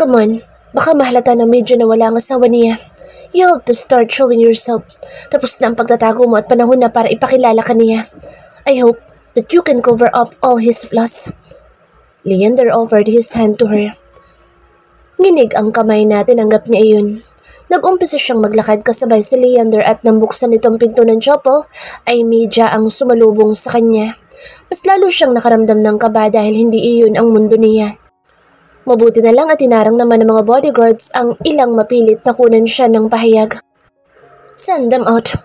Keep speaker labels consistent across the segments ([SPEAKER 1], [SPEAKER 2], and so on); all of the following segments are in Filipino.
[SPEAKER 1] Come on, baka mahalata ng medyo na wala ang asawa niya. You have to start showing yourself. Tapos na ang pagtatago mo at panahon na para ipakilala ka niya. I hope that you can cover up all his flaws. Leander offered his hand to her. Nginig ang kamay na tinanggap niya iyon. Nag-umpisa siyang maglakad kasabay si Leander at nang buksan itong pinto ng chapel ay media ang sumalubong sa kanya. Mas lalo siyang nakaramdam ng kaba dahil hindi iyon ang mundo niya. Mabuti na lang at tinarang naman ng mga bodyguards ang ilang mapilit na kunan siya ng pahayag. Send them out.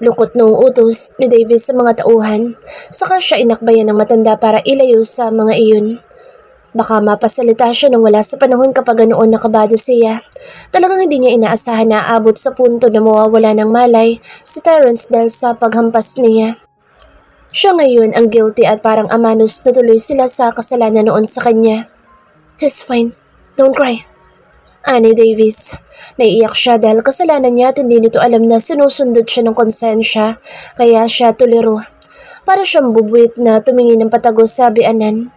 [SPEAKER 1] Lukot noong utos ni Davis sa mga tauhan, saka siya inakbayan ng matanda para ilayo sa mga iyon. Baka mapasalita siya nang wala sa panahon kapag ganoon nakabado siya. Talagang hindi niya inaasahan na aabot sa punto na mawawala ng malay si Terrence dahil sa paghampas niya. Siya ngayon ang guilty at parang amanos na tuloy sila sa kasalanan noon sa kanya. He's fine. Don't cry. Ani Davis. Naiiyak siya dahil kasalanan niya at hindi nito alam na sinusundot siya ng konsensya kaya siya tuliro. Para siyang bubuit na tumingin ng patago sa bianan.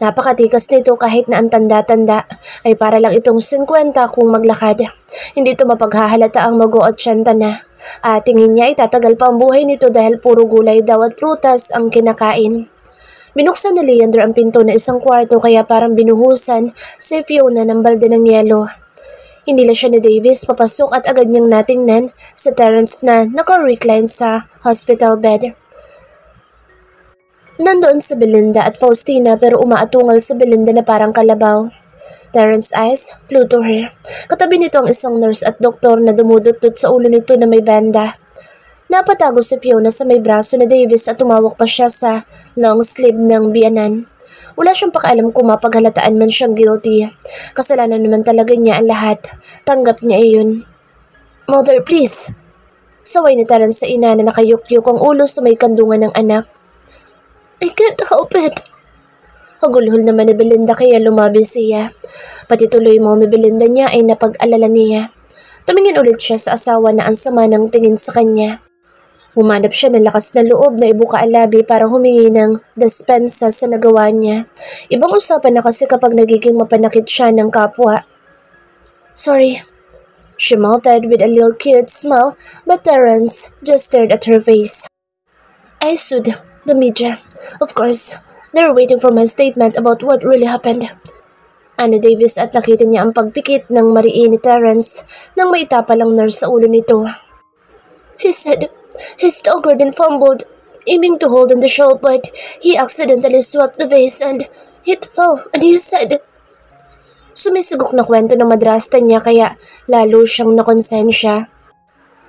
[SPEAKER 1] Napakatikas nito kahit na ang tanda-tanda ay para lang itong 50 kung maglakad. Hindi ito mapaghahalata ang mago at syanta na. At tingin niya ay tatagal pa ang buhay nito dahil puro gulay daw at prutas ang kinakain. Binuksan ni Leander ang pinto na isang kwarto kaya parang binuhusan si Fiona ng balde ng yelo. Hindi lang siya ni Davis papasok at agad niyang natingnan si Terrence na naka-recline sa hospital bed. Nandoon si Belinda at Faustina pero umaatungal si Belinda na parang kalabaw. Terrence's eyes flew to her. Katabi nito ang isang nurse at doktor na dumudot-dot sa ulo nito na may banda. Napatago si Fiona sa may braso ni Davis at tumawak pa siya sa long sleeve ng biyanan. Wala siyang pakialam kung mapaghalataan man siyang guilty. Kasalanan naman talaga niya ang lahat. Tanggap niya iyon. Mother, please. Saway ni Terrence sa ina na nakayukyuk ang ulo sa may kandungan ng anak. I can't help it. Hagulhol naman ni Belinda kaya lumabi siya. Pati tuloy mo ni Belinda niya ay napag-alala niya. Tumingin ulit siya sa asawa na ang sama ng tingin sa kanya. Humanap siya ng lakas na loob na ibuka ang labi para humingi ng despensa sa nagawa niya. Ibang usapan na kasi kapag nagiging mapanakit siya ng kapwa. Sorry. She mouthed with a little cute smile but Terrence just stared at her face. I sued the media. Of course, they're waiting for my statement about what really happened. Ani Davis at nakita niya ang pagpikit ng mariin ni Terrence nang maitapa lang nurse sa ulo nito. He said he staggered and fumbled, aiming to hold on the shawl but he accidentally swapped the vase and it fell and he said. Sumisigok na kwento ng madrasta niya kaya lalo siyang nakonsensya.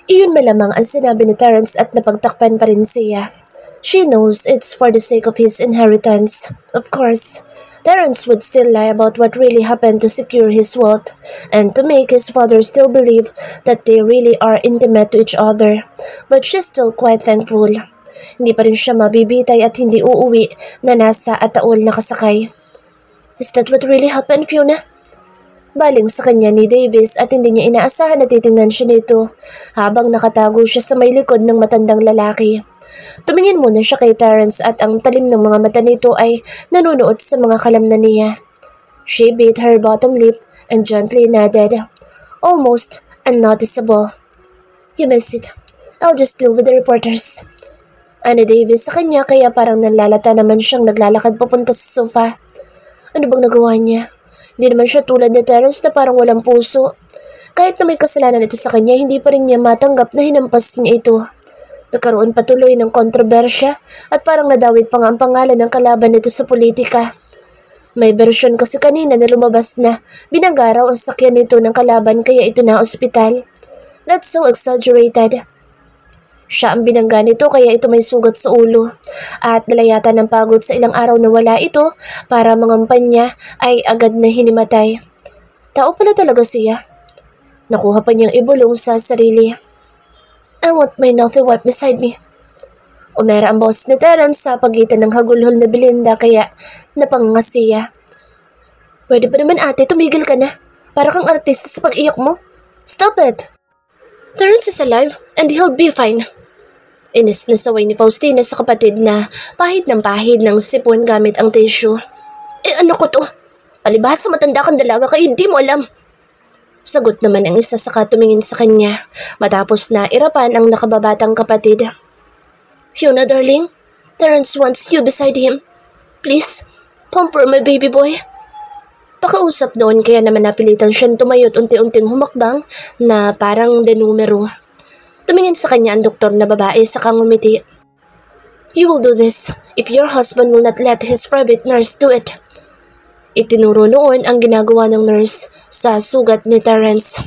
[SPEAKER 1] Iyon malamang ang sinabi ni Terrence at napagtakpan pa rin siya. She knows it's for the sake of his inheritance. Of course, Terrence would still lie about what really happened to secure his wealth and to make his father still believe that they really are intimate to each other. But she's still quite thankful. Hindi pa rin siya mabibitay at hindi uuwi na nasa ataol na kasakay. Is that what really happened, Fiona? Baling sa kanya ni Davis at hindi niya inaasahan na titingnan siya nito habang nakatago siya sa may likod ng matandang lalaki. Tumingin muna siya kay Terrence at ang talim ng mga mata nito ay nanunuot sa mga kalamnan niya. She bit her bottom lip and gently nodded, almost unnoticeable. You miss it. I'll just deal with the reporters. Ani Davis sa kanya kaya parang nanlalata naman siyang naglalakad papunta sa sofa. Ano bang nagawa niya? Hindi naman siya tulad ni Terrence na parang walang puso. Kahit na may kasalanan ito sa kanya, hindi pa rin niya matanggap na hinampas niya ito. Nagkaroon patuloy ng kontrobersya at parang nadawit pa nga ang pangalan ng kalaban nito sa politika. May bersyon kasi kanina na lumabas na binagaraw ang sakyan nito ng kalaban kaya ito na ospital. That's so exaggerated. Siya ang binangga nito kaya ito may sugat sa ulo. At nalayata ng pagod sa ilang araw na wala ito para mangampan niya ay agad na hinimatay. Tao pala talaga siya. Nakuha pa niyang ibulong sa sarili. I want my naughty wife beside me. Umera ang boss ni Terrence sa pagitan ng hagulhol na Belinda kaya napangasiya. Pwede ba naman ate, tumigil ka na? Para kang artista sa pag-iyak mo. Stop it! Terrence is alive and he'll be fine. Inis na saway ni Faustina sa kapatid na pahid ng sipon gamit ang tissue. Eh ano ko to? Palibhasa matanda kang dalaga kaya hindi mo alam. Sagot naman ang isa saka tumingin sa kanya matapos na irapan ang nakababatang kapatid. Fiona darling, Terrence wants you beside him. Please, pamper my baby boy. Pakausap doon kaya naman napilitan siyang tumayo at unti-unting humakbang na parang denumero. Tumingin sa kanya ang doktor na babae saka ngumiti. You will do this if your husband will not let his private nurse do it. Itinuro noon ang ginagawa ng nurse sa sugat ni Terrence.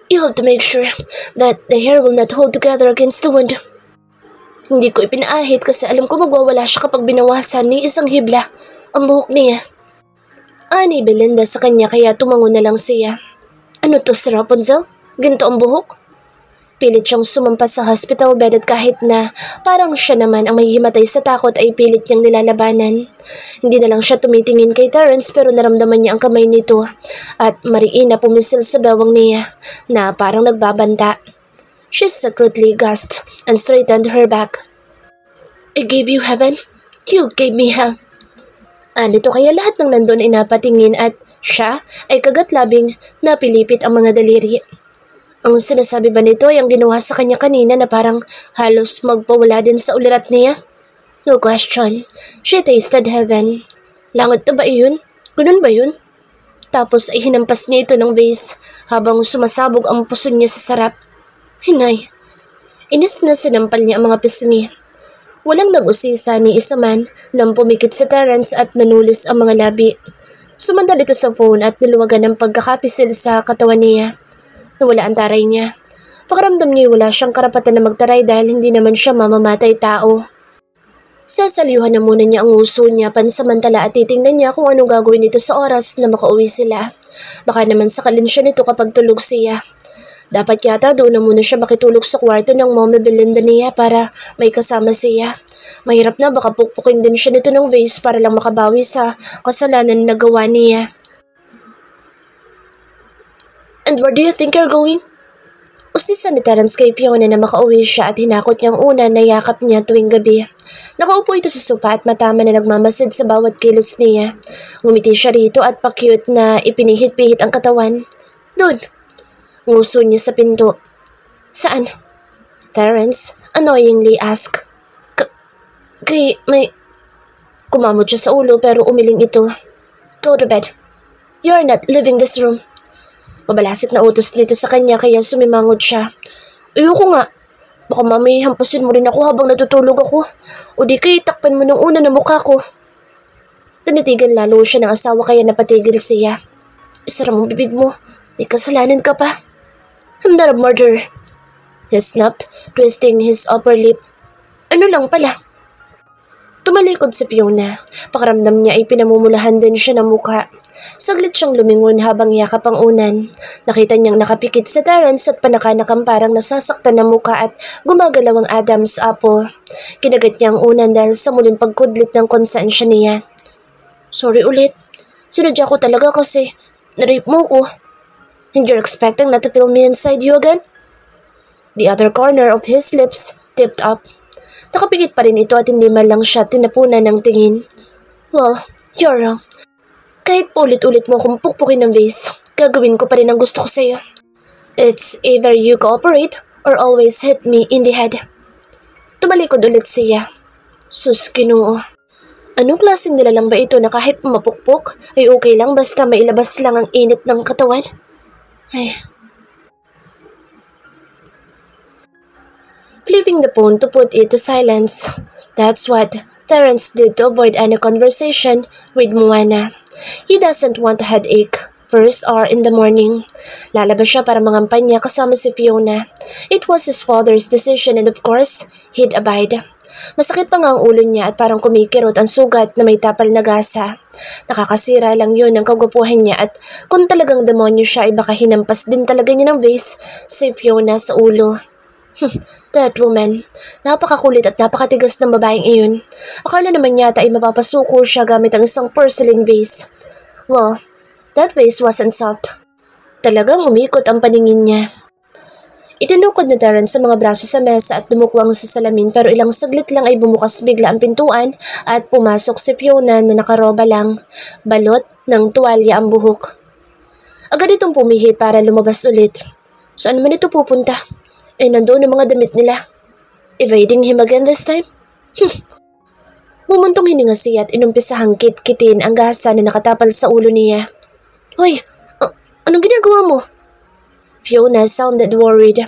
[SPEAKER 1] You have to make sure that the hair will not hold together against the wound. Hindi ko ipinaahit kasi alam ko magwawala siya kapag binawasan ni isang hibla ang buhok niya. Ani Belinda sa kanya kaya tumango na lang siya. Ano to si Rapunzel? Ganito ang buhok? Pilit siyang sumampas sa hospital bed at kahit na parang siya naman ang may himatay sa takot ay pilit niyang nilalabanan. Hindi na lang siya tumitingin kay Terrence pero naramdaman niya ang kamay nito at mariin na pumisil sa bewang niya na parang nagbabanta. She secretly gasped and straightened her back. I gave you heaven, you gave me hell. Nito kaya lahat ng nandun ay napatingin at siya ay kagatlabing napilipit ang mga daliri. Ang sinasabi ba nito ay ang ginawa sa kanya kanina na parang halos magpawala din sa ulirat niya? No question. She tasted heaven. Langot na ba iyon? Ganun ba yun? Tapos ay hinampas niya ito ng vase habang sumasabog ang puso niya sa sarap. Hinay. Inis na sinampal niya ang mga pisngi. Walang nag-usisa ni isa man nang pumikit sa Terrence at nanulis ang mga labi. Sumandal ito sa phone at niluwagan ng pagkakapisil sa katawan niya. Nawala ang taray niya. Pakiramdam niya wala siyang karapatan na magtaray dahil hindi naman siya mamamatay tao. Sasalyuhan na muna niya ang uso niya pansamantala at titingnan niya kung anong gagawin nito sa oras na makauwi sila. Baka naman sakalin siya nito kapag tulog siya. Dapat yata doon na muna siya makitulog sa kwarto ng Mommy Belinda niya para may kasama siya. Mahirap na baka pukpukin din siya nito ng vase para lang makabawi sa kasalanan na gawa niya. And where do you think you're going? Usisa ni Terrence kay Fiona na makauwi siya at hinakot niyang una na yakap niya tuwing gabi. Nakaupo ito sa sofa at matama na nagmamasid sa bawat kilos niya. Ngumiti siya rito at pa-cute na ipinihit-pihit ang katawan. Doon! Nguso niya sa pinto. Saan? Terrence annoyingly asked. Kay may... Kumamot siya sa ulo pero umiling ito. Go to bed. You're not leaving this room. Mabalasik na utos nito sa kanya kaya sumimangot siya. Ayoko nga. Baka mamay hampasin mo rin ako habang natutulog ako. O di kay takpan mo ng una na mukha ko. Tinitigan lalo siya ng asawa kaya napatigil siya. Isara mong bibig mo. May kasalanan ka pa. I'm not a murderer. He snapped, twisting his upper lip. Ano lang pala? Tumalikod si Fiona. Pakiramdam niya ay pinamumulahan din siya ng mukha. Saglit siyang lumingon habang yakap ang unan. Nakita niyang nakapikit sa Terrence at panakanakang parang nasasaktan ng mukha at gumagalaw ang Adam's apple. Kinagat niya ang unan dahil sa muling pagkudlit ng konsensya niya. Sorry ulit. Sinadya ko talaga kasi na-rape mo ko. And you're expecting not to feel me inside you again? The other corner of his lips tipped up. Nakapikit pa rin ito at hindi man lang siya tinapunan ng tingin. Well, you're wrong. Kahit ulit-ulit mo akong pukpukin ng vase, gagawin ko pa rin ang gusto ko sa'yo. It's either you cooperate or always hit me in the head. Tumalikod ulit siya. Sus, Ginoo. Anong klaseng nilalang ba ito na kahit mapukpok ay okay lang basta mailabas lang ang init ng katawan? Ay... Flipping the phone to put it to silence. That's what Terrence did to avoid any conversation with Moana. He doesn't want a headache first or in the morning. Lalabas siya para mangampanya kasama si Fiona. It was his father's decision and of course, he'd abide. Masakit pa nga ang ulo niya at parang kumikirot ang sugat na may tapal na gasa. Nakakasira lang yun ang kagwapuhan niya at kung talagang demonyo siya ay baka hinampas din talaga niya ng vase si Fiona sa ulo. That woman. Napakakulit at napakatigas ng babaeng iyon. Akala naman yata ay mapapasuko siya gamit ang isang porcelain vase. Well, that vase wasn't soft. Talagang umikot ang paningin niya. Itinukod na Terrence sa mga braso sa mesa at dumukwang sa salamin pero ilang saglit lang ay bumukas bigla ang pintuan at pumasok si Fiona na nakaroba lang, balot ng tuwalya ang buhok. Agad itong pumihit para lumabas ulit. Saan man ito pupunta? Nandoon ang mga damit nila. Evading him again this time? Mumuntong hininga siya at inumpisahang kit-kitin ang gasa na nakatapal sa ulo niya. Hoy, anong ginagawa mo? Fiona sounded worried.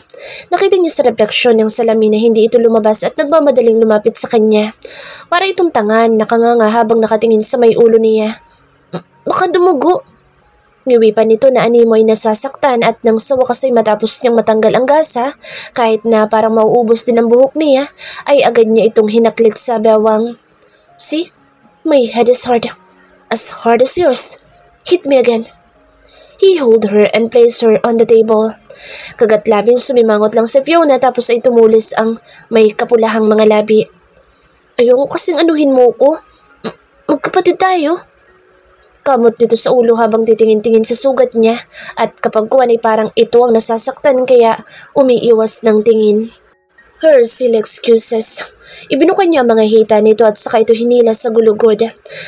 [SPEAKER 1] Nakita niya sa refleksyon ng salamin na hindi ito lumabas at nagmamadaling lumapit sa kanya. Para itong tangan, nakanganga habang nakatingin sa may ulo niya. Baka dumugo. Ngiwi pa nito na animo ay nasasaktan at nang sa wakas ay matapos niyang matanggal ang gasa, kahit na parang mauubos din ang buhok niya, ay agad niya itong hinaklit sa bewang. See? My head is hard. As hard as yours. Hit me again. He held her and placed her on the table. Kagat-labing sumimangot lang si Fiona tapos ay tumulis ang may kapulahang mga labi. Ayoko kasing anuhin mo ko. Magkapatid tayo. Kamot nito sa ulo habang titingin-tingin sa sugat niya at kapag kuwan ay parang ito ang nasasaktan kaya umiiwas ng tingin. Her silly excuses. Ibinuka niya ang mga hita nito at saka ito hinila sa gulugod.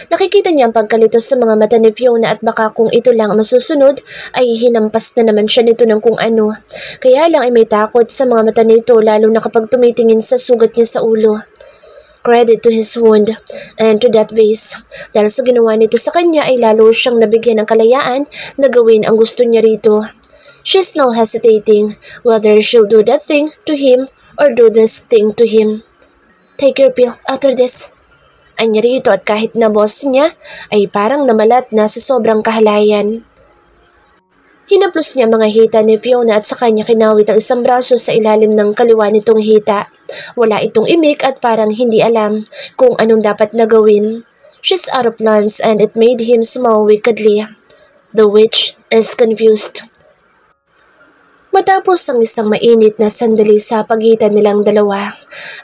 [SPEAKER 1] Nakikita niya ang pagkalito sa mga mata ni Fiona at baka kung ito lang ang masusunod ay hinampas na naman siya nito ng kung ano. Kaya lang ay may takot sa mga mata nito lalo na kapag tumitingin sa sugat niya sa ulo. Credit to his wound and to that vase. Dahil sa ginawa nito sa kanya ay lalo siyang nabigyan ng kalayaan na gawin ang gusto niya rito. She's now hesitating whether she'll do that thing to him or do this thing to him. Take your pill after this. Anya rito at kahit na boss niya ay parang namalat na sa sobrang kahalayan. Hinaplos niya mga hita ni Fiona at sa kanya kinawit ang isang braso sa ilalim ng kaliwa nitong hita. Wala itong imik at parang hindi alam kung anong dapat na gawin. She's out of plans and it made him smile wickedly. The witch is confused. Matapos ang isang mainit na sandali sa pagitan nilang dalawa,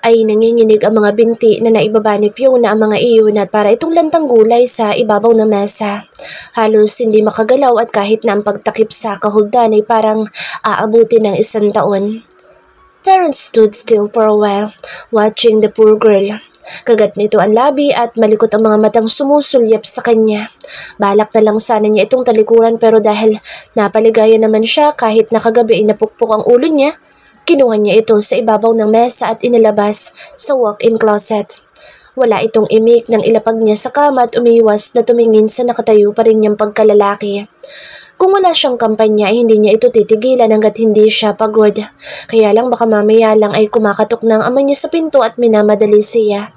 [SPEAKER 1] ay nanginginig ang mga binti na naibaba ni Fiona ang mga iyon at para itong lantang gulay sa ibabaw ng mesa. Halos hindi makagalaw at kahit na ang pagtakip sa kahugdan ay parang aabuti ng 1 taon. Terrence stood still for a while, watching the poor girl. Kagat nito ang labi at malikot ang mga matang sumusulyap sa kanya. Balak na lang sana niya itong talikuran pero dahil napaligaya naman siya kahit nakagabi ay napukpok ang ulo niya, kinuha niya ito sa ibabaw ng mesa at inilabas sa walk-in closet. Wala itong imik nang ilapag niya sa kama at umiwas na tumingin sa nakatayo pa rin niyang pagkalalaki. Kung wala siyang kampanya ay hindi niya ito titigilan hanggat hindi siya pagod. Kaya lang baka mamaya lang ay kumakatok ng ama niya sa pinto at minamadali siya.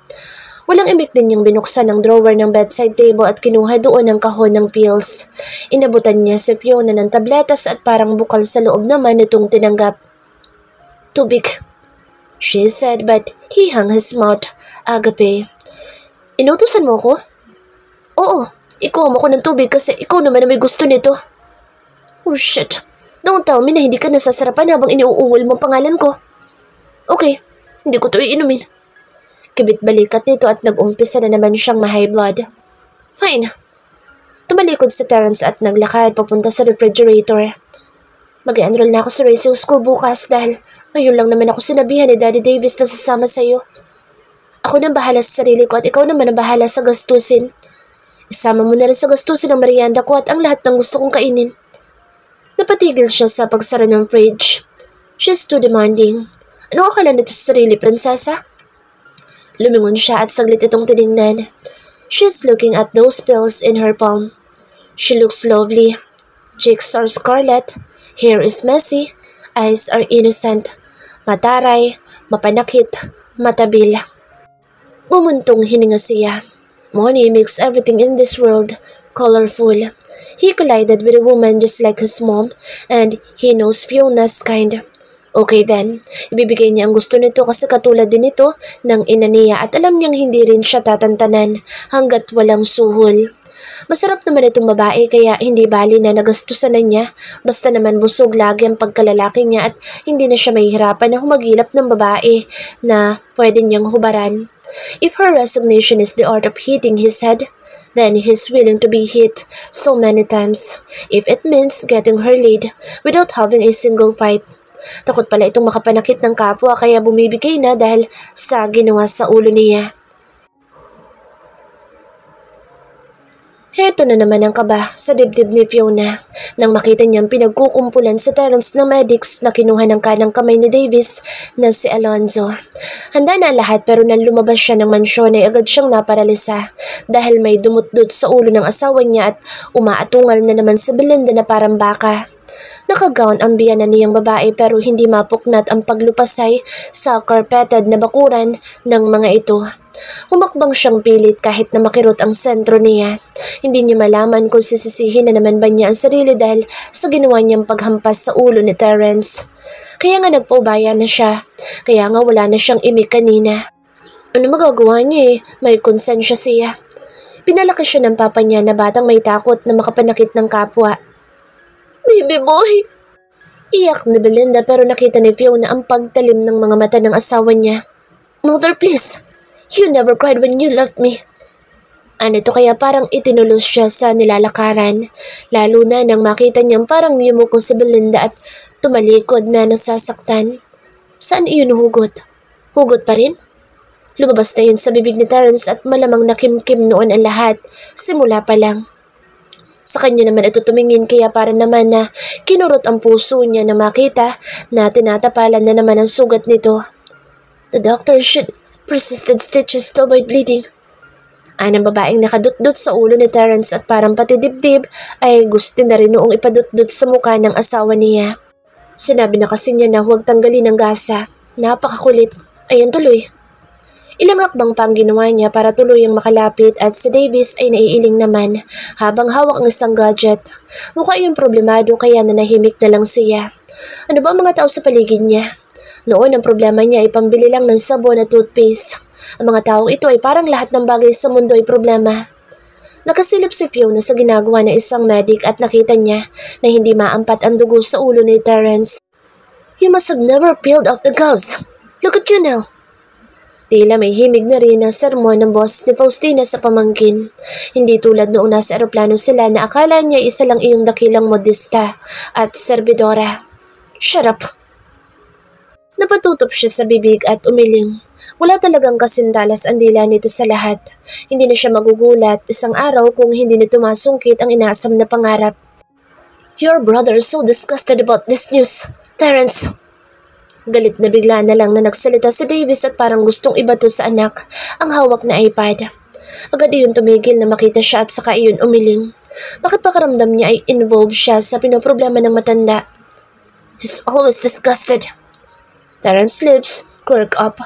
[SPEAKER 1] Walang imik din niyang binuksan ang drawer ng bedside table at kinuha doon ang kahon ng pills. Inabutan niya si Fiona ng tabletas at parang bukal sa loob naman itong tinanggap. Tubig, she said but he hung his mouth. Agape. Inutusan mo ko? Oo, ikuha mo ko ng tubig kasi ikaw naman na may gusto nito. Oh shit, don't tell me na hindi ka nasasarapan habang iniuungol mo pangalan ko. Okay, hindi ko to iinumin. Kibit balikat nito at nag-umpisa na naman siyang ma-high blood. Fine. Tumalikod si Terrence at naglakad papunta sa refrigerator. Mag-enroll na ako sa racing school bukas dahil ngayon lang naman ako sinabihan ni Daddy Davis na sasama sa'yo. Ako nang bahala sa sarili ko at ikaw naman ang bahala sa gastusin. Isama mo na rin sa gastusin ang merienda ko at ang lahat ng gusto kong kainin. Napatigil siya sa pagsara ng fridge. She's too demanding. Ano akala nito sa sarili, prinsesa? Lumingon siya at saglit itong tinignan. She's looking at those pills in her palm. She looks lovely. Cheeks are scarlet, hair is messy, eyes are innocent, mataray, mapanakit, matabil. Umuntong hininga siya. Money makes everything in this world colorful. He collided with a woman just like his mom and he knows Fiona's kind. Okay then, ibibigay niya ang gusto nito kasi katulad din ito ng ina niya at alam niyang hindi rin siya tatantanan hanggat walang suhol. Masarap naman itong babae kaya hindi bali na nagastusan na niya basta naman busog lagi ang pagkalalaki niya at hindi na siya mahihirapan na humagilap ng babae na pwede niyang hubaran. If her resignation is the art of hitting his head, then he's willing to be hit so many times if it means getting her laid without having a single fight. Takot pala itong makapanakit ng kapwa kaya bumibigay na dahil sa ginawa sa ulo niya. Heto na naman ang kaba sa dibdib ni Fiona nang makita niyang pinagkukumpulan sa Terrence ng medics na kinuha ng kanang kamay ni Davis na si Alonzo. Handa na lahat pero nang lumabas siya ng mansyon ay agad siyang naparalisa dahil may dumutdut sa ulo ng asawa niya at umaatungal na naman sa Belinda na parang baka. Nakagaon ang biyanan niyang babae pero hindi mapuknat ang paglupasay sa carpeted na bakuran ng mga ito. Humakbang siyang pilit kahit na makirot ang sentro niya. Hindi niya malaman kung sisisihin na naman ba niya ang sarili dahil sa ginawa niyang paghampas sa ulo ni Terrence. Kaya nga nagpaubaya na siya. Kaya nga wala na siyang imik kanina. Ano magagawa niya may konsensya siya. Pinalaki siya ng papa niya na batang may takot na makapanakit ng kapwa. Baby boy! Iyak ni Belinda pero nakita ni Fiona ang pagtalim ng mga mata ng asawa niya. Mother, please! You never cried when you left me. Anito kaya parang itinulos siya sa nilalakaran, lalo na nang makita niyang parang yumuko si Belinda at tumalikod na nasasaktan. Saan iyon hugot? Hugot pa rin? Lumabas na yun sa bibig ni Terrence at malamang nakimkim noon ang lahat, simula pa lang. Sa kanya naman ito tumingin kaya para naman na kinurot ang puso niya na makita na tinatapalan na naman ang sugat nito. The doctor should persisted stitches to avoid bleeding. Ang babaeng nakadutdut sa ulo ni Terrence at parang pati dibdib ay gusto na rin noong ipadutdut sa mukha ng asawa niya. Sinabi na kasi niya na huwag tanggalin ang gasa. Napakakulit. Ayan tuloy. Ilang hakbang pa ang ginawa niya para tuluyang makalapit at si Davis ay naiiling naman habang hawak ang isang gadget. Mukha yung problemado kaya nanahimik na lang siya. Ano ba ang mga tao sa paligid niya? Noon ang problema niya ay pambili lang ng sabon at toothpaste. Ang mga taong ito ay parang lahat ng bagay sa mundo ay problema. Nakasilip si Fiona sa ginagawa ng isang medic at nakita niya na hindi maampat ang dugo sa ulo ni Terrence. You must have never peeled off the gauze. Look at you now. Tila may himig na rin ang sermon ng boss ni Faustina sa pamangkin. Hindi tulad noong nasa eroplano sila na akala niya isa lang iyong dakilang modista at serbidora. Shut up! Napatutop siya sa bibig at umiling. Wala talagang kasindalas ang dila nito sa lahat. Hindi na siya magugulat isang araw kung hindi nito masungkit ang inaasam na pangarap. Your brother is so disgusted about this news, Terrence. Galit na bigla na lang na nagsalita si Davis at parang gustong ibato sa anak ang hawak na iPad. Agad iyon tumigil na makita siya at saka iyon umiling. Bakit pakaramdam niya ay involved siya sa pinoproblema ng matanda? He's always disgusted. Terrence's lips quirk up.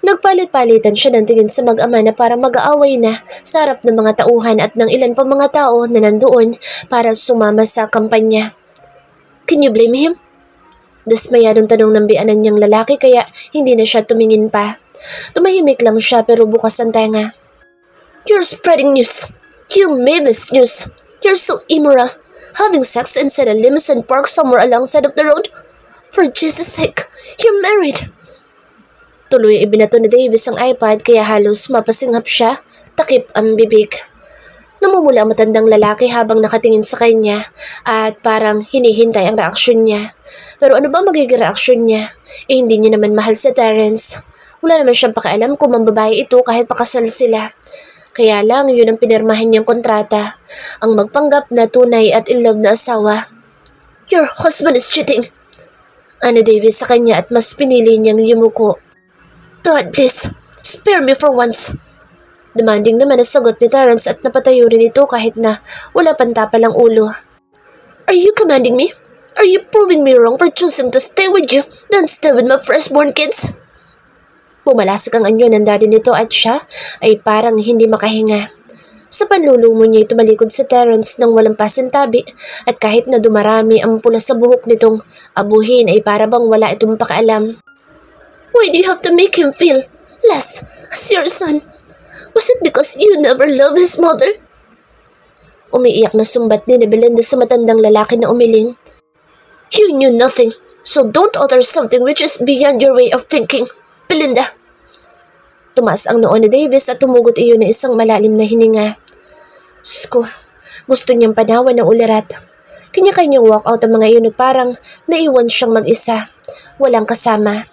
[SPEAKER 1] Nagpalit-palitan siya ng tingin sa mag-ama na parang mag-aaway na sa harap ng mga tauhan at ng ilan pang mga tao na nandoon para sumama sa kampanya. Can you blame him? Dismayadong tanong ng bianan niyang lalaki kaya hindi na siya tumingin pa. Tumahimik lang siya pero bukas ang tenga. You're spreading news. You mavis news. You're so immoral. Having sex inside a limousine park somewhere alongside of the road? For Jesus' sake, you're married. Tuloy ibinato ni Davis ang iPad kaya halos mapasinghap siya, takip ang bibig. Namumula ang matandang lalaki habang nakatingin sa kanya at parang hinihintay ang reaksyon niya. Pero ano ba magiging reaksyon niya? Hindi niya naman mahal si Terrence. Wala naman siyang pakialam kung mambabae ito kahit pakasal sila. Kaya lang yun ang pinirmahan niyang kontrata, ang magpanggap na tunay at in love na asawa. Your husband is cheating. Ano Davis sa kanya at mas pinili niyang yumuko. God please, spare me for once. Demanding naman ang sagot ni Terrence at napatayo rin ito kahit na wala pantapalang ulo. Are you commanding me? Are you proving me wrong for choosing to stay with you than stay with my firstborn kids? Pumalasik ang anyo ng daddy nito at siya ay parang hindi makahinga. Sa panlulumo niya tumalikod si Terrence nang walang pasintabi at kahit na dumarami ang pula sa buhok nitong abuhin ay para bang wala itong pakaalam. Why do you have to make him feel less as your son? Was it because you never loved his mother? Umiiyak na sumbat ni Belinda sa matandang lalaki na umiling. You knew nothing, so don't utter something which is beyond your way of thinking, Belinda. Tumaas ang noo ni Davis at tumugot iyon ng isang malalim na hininga. Diyos ko, gusto niyang panawan ng ulirat. Kanya-kanyang walk out ang mga iyon at parang naiwan siyang mag-isa. walang kasama.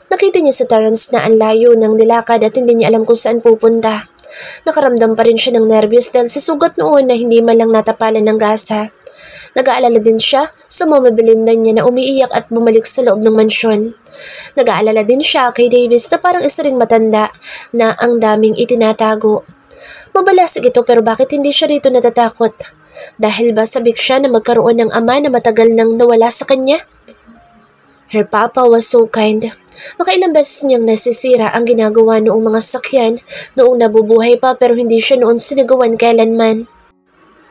[SPEAKER 1] Nakita niya sa Terrence na ang layo ng nilakad at hindi niya alam kung saan pupunta. Nakaramdam pa rin siya ng nervyos dahil sa sugat noon na hindi man lang natapalan ng gasa. Nag-aalala din siya sa mamabelinda niya na umiiyak at bumalik sa loob ng mansyon. Nag-aalala din siya kay Davis na parang isa ring matanda na ang daming itinatago. Mabalasig ito pero bakit hindi siya rito natatakot? Dahil ba sabik siya na magkaroon ng ama na matagal nang nawala sa kanya? Her papa was so kind. Makailang beses niyang nasisira ang ginagawa noong mga sakyan noong nabubuhay pa pero hindi siya noon sinigawan kailanman.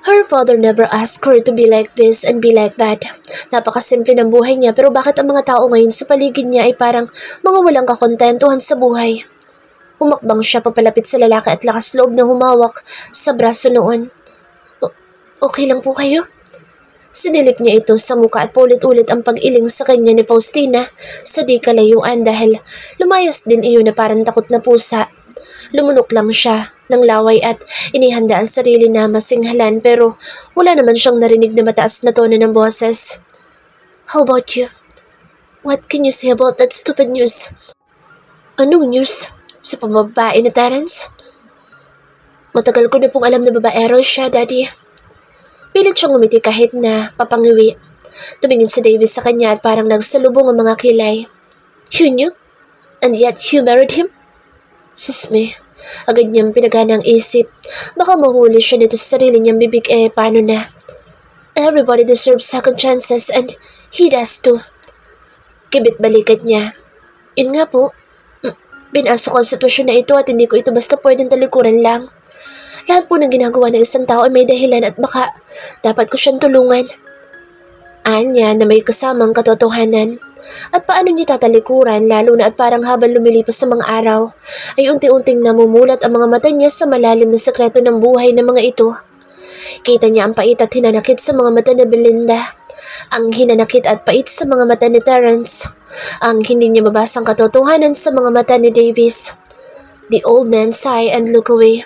[SPEAKER 1] Her father never asked her to be like this and be like that. Napakasimple ng buhay niya pero bakit ang mga tao ngayon sa paligid niya ay parang mga walang kakontentuhan sa buhay? Humakbang siya papalapit sa lalaki at lakas loob na humawak sa braso noon. Okay lang po kayo? Sinilip niya ito sa muka at paulit-ulit ang pag-iling sa kanya ni Faustina sa di kalayuan dahil lumayas din iyon na parang takot na pusa. Lumunok lang siya ng laway at inihanda ang sarili na masinghalan pero wala naman siyang narinig na mataas na tono ng boses. How about you? What can you say about that stupid news? Anong news? Sa pambabae na Terrence? Matagal ko na pong alam na babaero siya, Daddy. Pilit siyang umiti kahit na papangiwi. Tumingin si Davis sa kanya at parang nagsalubong ang mga kilay. You knew? And yet you married him? Sus me, agad niyang pinagana ang isip. Baka mahuli siya nito sa sarili niyang bibig paano na? Everybody deserves second chances and he does too. Kibit balikat niya. Yun nga po, pinasok ang sitwasyon na ito at hindi ko ito basta pwedeng talikuran lang. Lahat po ng ginagawa ng isang tao ay may dahilan at baka dapat ko siyang tulungan. Anya na may kasamang katotohanan. At paano niya tatalikuran lalo na at parang habang lumilipas sa mga araw ay unti-unting namumulat ang mga mata niya sa malalim na sekreto ng buhay ng mga ito. Kita niya ang pait at hinanakit sa mga mata ni Belinda. Ang hinanakit at pait sa mga mata ni Terrence. Ang hindi niya mabasang katotohanan sa mga mata ni Davis. The old man sighed and looked away.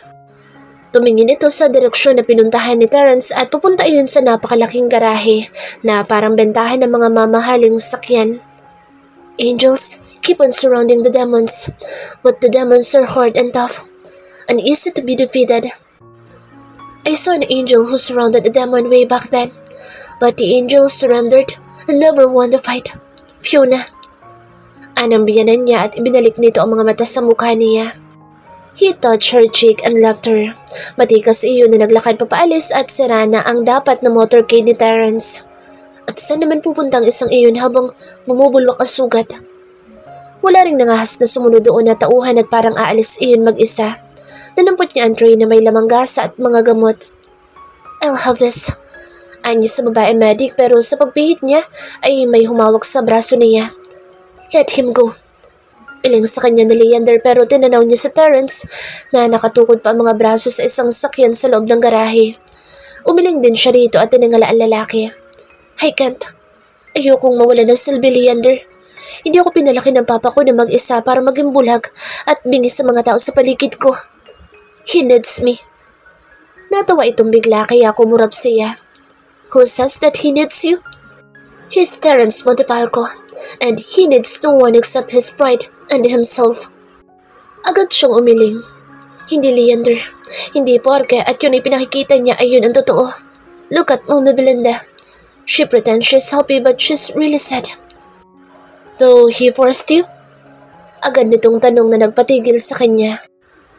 [SPEAKER 1] Tumingin ito sa direksyon na pinuntahan ni Terrence at pupunta iyon sa napakalaking garahe na parang bentahan ng mga mamahaling sakyan. Angels keep on surrounding the demons, but the demons are hard and tough, and easy to be defeated. I saw an angel who surrounded a demon way back then, but the angel surrendered and never won the fight. Fiona. Anang biyanan niya at ibinalik nito ang mga mata sa mukha niya. He touched her cheek and left her. Matikas iyon na naglakad papaalis at sira na ang dapat na motorcade ni Terrence. At saan naman pupuntang isang iyon habang bumubulwak ang sugat? Wala ring nangahas na sumunod doon na tauhan at parang aalis iyon mag-isa. Nanampot niya ang tray na may lamang gasa at mga gamot. I'll have this. Anya sa babae medic pero sa pagpihit niya ay may humawak sa braso niya. Let him go. Iling sa kanya ni Leander pero tinanaw niya sa Terrence na nakatukod pa ang mga braso sa isang sakyan sa loob ng garahe. Umiling din siya rito at tinangala ang lalaki. I can't. Ayokong mawala ng silbi, Leander. Hindi ako pinalaki ng papa ko na mag-isa para maging bulag at bingis sa mga tao sa paligid ko. He needs me. Natawa itong bigla kaya kumurap siya. Who says that he needs you? He's Terrence Montefalco, and he needs no one except his pride and himself. Agad siyang umiling. Hindi, Leander. Hindi porke at yun ay pinakikita niya ay yun ang totoo. Look at Mama Belinda. She pretends she's happy but she's really sad. Though he forced you? Agad nitong tanong na nagpatigil sa kanya.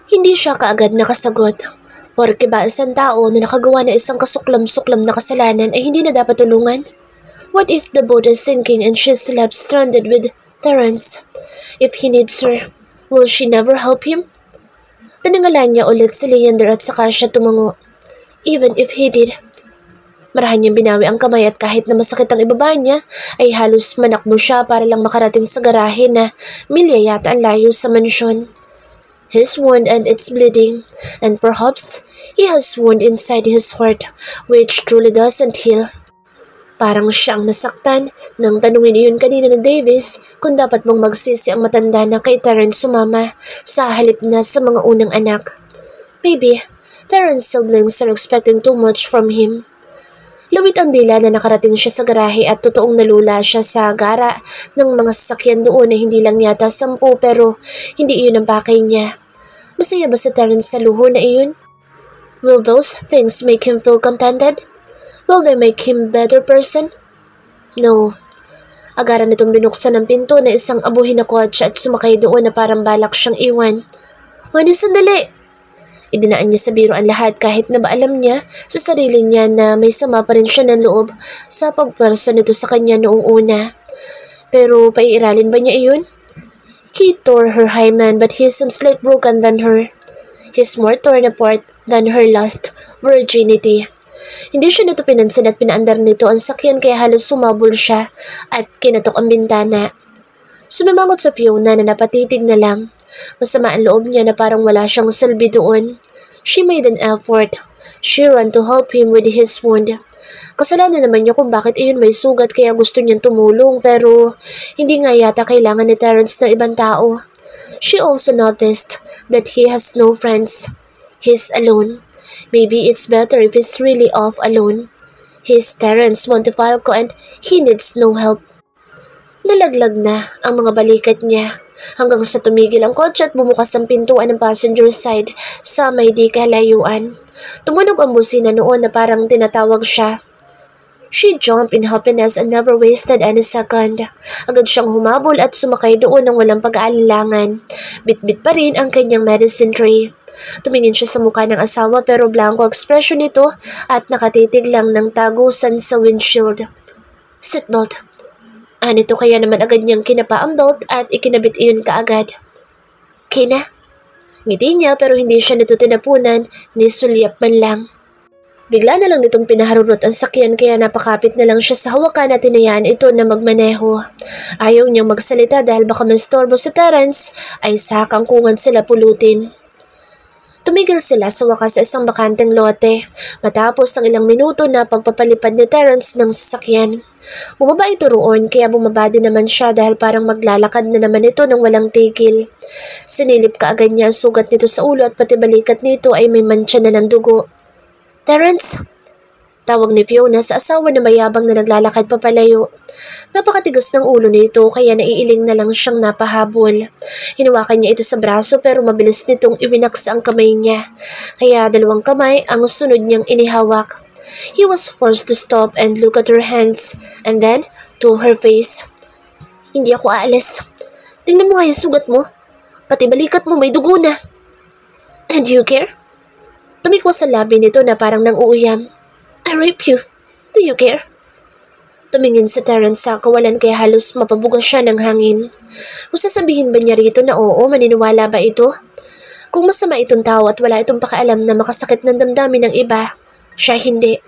[SPEAKER 1] Hindi siya kaagad nakasagot. Porke ba isang tao na nakagawa na isang kasuklam-suklam na kasalanan ay hindi na dapat tulungan? What if the boat is sinking and she's left stranded with Terrence? If he needs her, will she never help him? Tinangalan niya ulit si Leander at saka siya tumango. Even if he did. Marahan niyang binawi ang kamay at kahit na masakit ang ibaba niya, ay halos manakbo siya para lang makarating sa garahe na milya yata ang layo sa mansyon. His wound and it's bleeding, and perhaps he has wound inside his heart, which truly doesn't heal. Parang siyang nasaktan nang tanungin iyon kanina ng Davis kung dapat mong magsisi ang matanda na kay Terrence sumama sa halip na sa mga unang anak. Maybe, Terrence's siblings are expecting too much from him. Lawit ang dila na nakarating siya sa garahe at totoong nalula siya sa gara ng mga sasakyan doon na hindi lang yata 10 pero hindi iyon ang pakay niya. Masaya ba sa Terrence sa luho na iyon? Will those things make him feel contented? Will they make him a better person? No. Agaran nitong binuksan ng pinto na isang abuhin na kotse at sumakay doon na parang balak siyang iwan. Hindi sandali! Idinaan niya sa biro ang lahat kahit na ba alam niya sa sarili niya na may sama pa rin siya ng loob sa pagpwersa nito sa kanya noong una. Pero paiiralin ba niya iyon? He tore her hymen but he seems less broken than her. He's more torn apart than her lost virginity. Hindi siya nito pinansin at pinaandar nito ang sakyan kaya halos sumabol siya at kinatok ang bintana. Sumimangot sa Fiona na napatitig na lang. Masama ang loob niya na parang wala siyang silbi doon. She made an effort. She ran to help him with his wound. Kasalanan naman niya kung bakit iyon may sugat kaya gusto niyang tumulong pero hindi nga yata kailangan ni Terrence ng ibang tao. She also noticed that he has no friends. He's alone. Maybe it's better if he's really off alone. He's Terrence Montefalco and he needs no help. Nalaglag na ang mga balikat niya hanggang sa tumigil ang kotse at bumukas ang pintuan ng passenger side sa may di kalayuan. Tumunog ang busina noon na parang tinatawag siya. She jumped in happiness and never wasted any second. Agad siyang humabol at sumakay doon ng walang pag-aalilangan. Bit-bit pa rin ang kanyang medicine tray. Tumingin siya sa mukha ng asawa pero blanco expression nito at nakatitig lang ng tagusan sa windshield. Seatbelt. Nito kaya naman agad niyang kinapa ang belt at ikinabit iyon kaagad. Kina? Ngiti niya pero hindi siya nito tinapunan ni sulyap man lang. Bigla na lang nitong pinaharurot ang sakyan kaya napakapit na lang siya sa hawakan at tinayaan ito na magmaneho. Ayaw niyang magsalita dahil baka mastorbo sa Terrence ay sa kangkungan sila pulutin. Tumigil sila sa wakas sa isang bakanteng lote matapos ang ilang minuto na pagpapalipad ni Terrence ng sasakyan. Bumaba ito roon kaya bumaba din naman siya dahil parang maglalakad na naman ito ng walang tigil. Sinilip kaagad niya ang sugat nito sa ulo at pati balikat nito ay may mantsa na ng dugo. Terrence! Tawag ni Fiona sa asawa na mayabang na naglalakad papalayo. Napakatigas ng ulo nito kaya naiiling na lang siyang napahabol. Hinawakan niya ito sa braso pero mabilis nitong iwinaks ang kamay niya. Kaya 2 kamay ang sunod niyang inihawak. He was forced to stop and look at her hands and then to her face. Hindi ako aalis. Tingnan mo nga yung sugat mo. Pati balikat mo may dugo na. And you care? Tumikwas sa labi nito na parang nang-uuyam. I rape you. Do you care? Tumingin sa Terrence sa kawalan kaya halos mapabugas siya ng hangin. Kung sasabihin ba niya rito na oo, maniniwala ba ito? Kung masama itong tao at wala itong pakaalam na makasakit ng damdamin ng iba, siya hindi.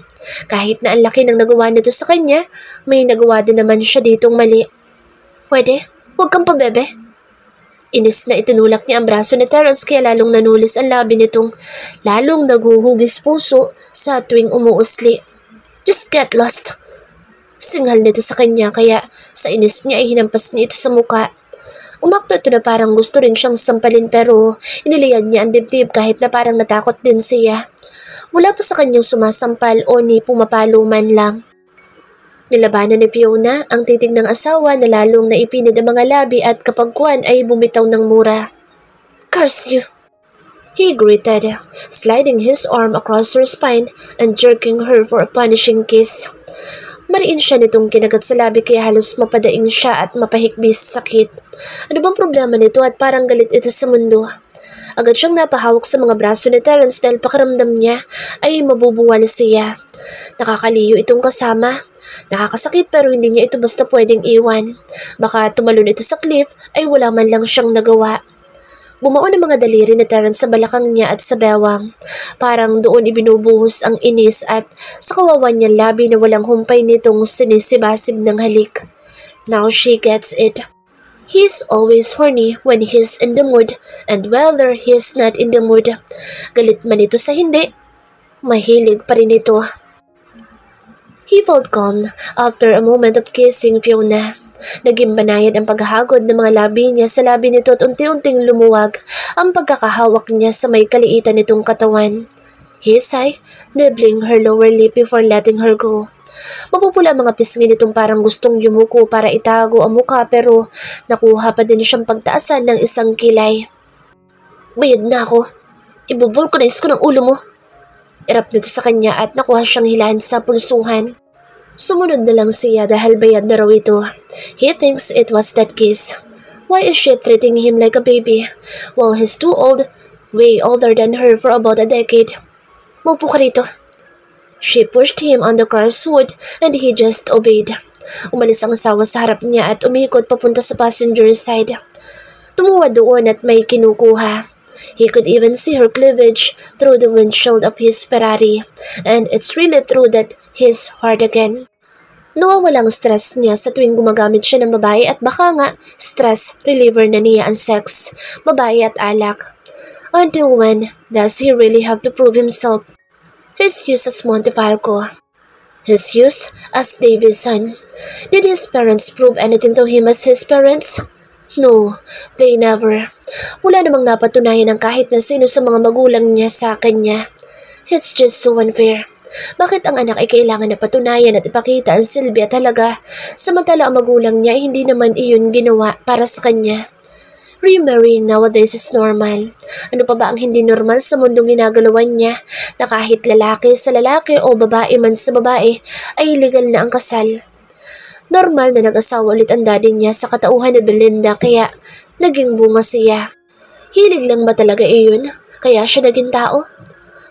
[SPEAKER 1] Kahit na ang laki ng nagawa nito sa kanya, may nagawa din naman siya ditong mali. Pwede? Huwag kang pabebe. Inis na itinulak niya ang braso ni Terrence kaya lalong nanulis ang labi nitong lalong naghuhugis puso sa tuwing umuusli. Just get lost. Singhal nito sa kanya kaya sa inis niya ay hinampas niya ito sa muka. Umakto ito na parang gusto rin siyang sampalin pero iniliyan niya ang dibdib kahit na parang natakot din siya. Wala pa sa kanyang sumasampal o ni pumapalo man lang. Nilabanan ni Fiona ang titig ng asawa na lalong naipinid ang mga labi at kapagkuan ay bumitaw ng mura. Curse you! He gritted, sliding his arm across her spine and jerking her for a punishing kiss. Mariin siya nitong kinagat sa labi kaya halos mapadaing siya at mapahikbi sa sakit. Ano bang problema nito at parang galit ito sa mundo? Agad siyang napahawak sa mga braso ni Terrence dahil pakiramdam niya ay mabubuwal siya. Nakakaliyo itong kasama. Nakakasakit pero hindi niya ito basta pwedeng iwan. Baka tumalon ito sa cliff ay wala man lang siyang nagawa. Bumao ng mga daliri ni Terrence sa balakang niya at sa bewang. Parang doon ibinubuhos ang inis at sa kawawan niyang labi na walang humpay nitong sinisibasib ng halik. Now she gets it. He's always horny when he's in the mood and whether he's not in the mood. Galit man ito sa hindi, mahilig pa rin ito. He felt calm after a moment of kissing Fiona. Naging banayad ang paghahagod ng mga labi niya sa labi nito at unti-unting lumuwag ang pagkakahawak niya sa may kaliitan nitong katawan. he sighed, nibbling her lower lip before letting her go. Mapupula ang mga pisngi nitong parang gustong yumuko para itago ang mukha pero nakuha pa din siyang pagtaasan ng isang kilay. Bayad na ako. Ibu-vulcanize ko ng ulo mo. Irap nito sa kanya at nakuha siyang hilahan sa pulsuhan. Sumunod na lang siya dahil bayad na raw ito. He thinks it was that kiss. Why is she treating him like a baby while he's too old, way older than her for about a decade? Maupo ka rito. She pushed him on the car's hood and he just obeyed. Umalis ang asawa sa harap niya at umikot papunta sa passenger side. Tumuwa doon at may kinukuha. He could even see her cleavage through the windshield of his Ferrari, and it's really true that he's hard again. Nawawalang stress niya sa tuwing gumagamit siya ng babae at baka nga stress reliever na niya ang sex, babae at alak. Until when does he really have to prove himself? His use as Montefalco. His use as Davy's son. Did his parents prove anything to him as his parents? No, they never. Wala namang napatunayan ng kahit na sino sa mga magulang niya sa kanya. It's just so unfair. Bakit ang anak ay kailangan na patunayan at ipakita ang silbi at halaga, samantala ang magulang niya ay hindi naman iyon ginawa para sa kanya? Remarrying nowadays is normal. Ano pa ba ang hindi normal sa mundong ginagalawan niya na kahit lalaki sa lalaki o babae man sa babae ay legal na ang kasal? Normal na nag-asawa ulit ang daddy niya sa katauhan ni Belinda kaya naging bunga siya. Hilig lang ba talaga iyon? Kaya siya naging tao?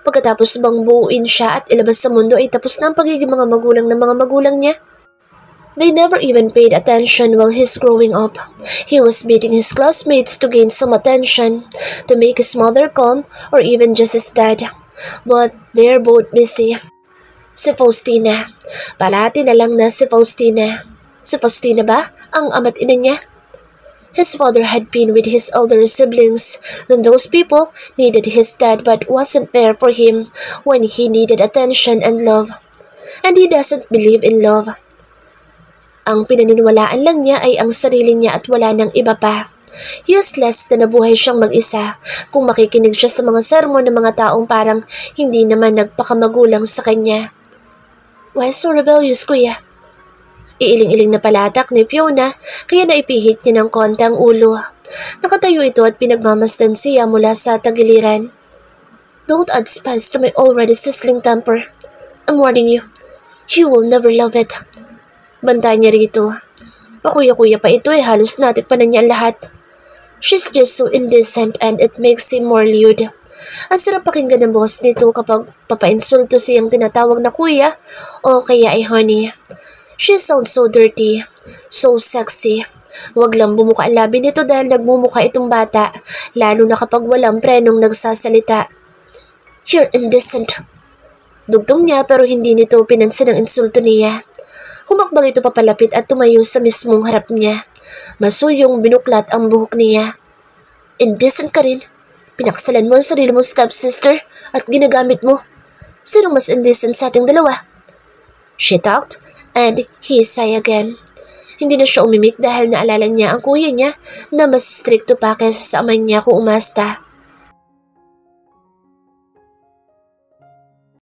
[SPEAKER 1] Pagkatapos bang buuin siya at ilabas sa mundo ay tapos na ang pagiging mga magulang ng mga magulang niya? They never even paid attention while he's growing up. He was beating his classmates to gain some attention, to make his mother calm, or even just his dad. But they're both busy. Si Faustina. Parati na lang na si Faustina. Si Faustina ba? Ang ama't ina niya? His father had been with his elder siblings when those people needed his dad but wasn't there for him when he needed attention and love. And he doesn't believe in love. Ang pinaniniwalaan lang niya ay ang sarili niya at wala nang iba pa. Useless na nabuhay siyang mag-isa kung makikinig siya sa mga sermon ng mga taong parang hindi naman nagpakamagulang sa kanya. Why so rebellious, kuya? Iiling-iling na palatak ni Fiona kaya naipihit niya ng konti ang ulo. Nakatayo ito at pinagmamasdan siya mula sa tagiliran. Don't add spice to my already sizzling temper. I'm warning you. You will never love it. Banta niya rito. Pakuya-kuya pa ito halos natikpan na niya lahat. She's just so indecent and it makes him more lewd. Ang sarap pakinggan ng boss nito kapag papainsulto siyang tinatawag na kuya o kaya ay honey. She sounds so dirty, so sexy. Huwag lang bumuka ang labi nito dahil nagmumukha itong bata, lalo na kapag walang prenong nagsasalita. You're indecent. Dugtong niya pero hindi nito pinansin ang insulto niya. Humakbang ito papalapit at tumayo sa mismong harap niya. Masuyong binuklat ang buhok niya. Indecent ka rin. Pinakasalan mo ang sarili mong stepsister at ginagamit mo. Sinong mas indecent sa ating dalawa? She talked and he sighed again. Hindi na siya umimik dahil naalala niya ang kuya niya na mas stricto pa kaysa sa ama niya kung umasta.